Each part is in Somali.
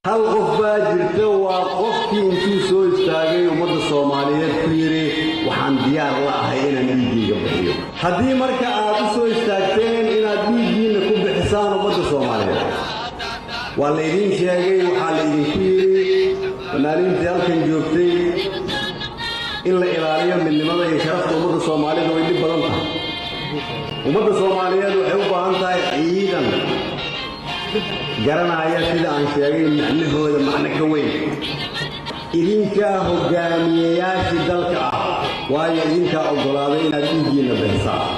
hal qof baa jirta waa qofkii intuu soo istaagay ummadda Soomaaliyeed ku yiri waxaan diyaar la ahay inaan dhiigga bixiyo haddii marka aad u soo istaagteen inaad dhiiggiina ku bixisaan ummadda Soomaaliyeed waa la idin sheegay waxaa la idinku yiri banaalintii halkan joogtay in la ilaaliyo midnimada iyo sharafta ummadda Soomaaliyeed way dib badan tahay ummadda Soomaaliyeed waxay u baahan tahay ciidan garanaya sida aan sheegay macnahooda macna ka weyn idinka hoggaamiyayaashii dalka ah waayo idinka ogolaaday inaad dhiiggiina bixisaan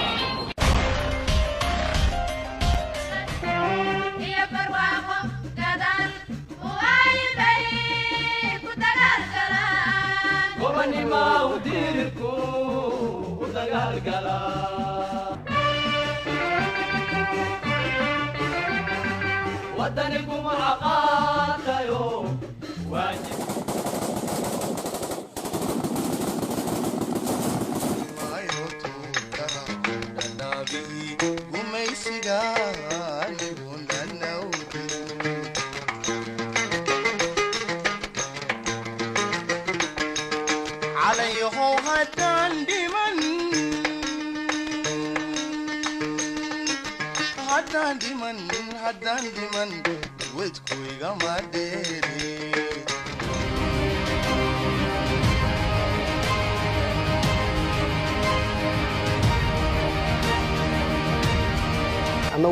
ودنكم عقاتيو واجب ما يوتو النبي وميسيغا لون النودي عليه هدان دمن هدان دمن هدان دمن ودكويغا ماديري أنا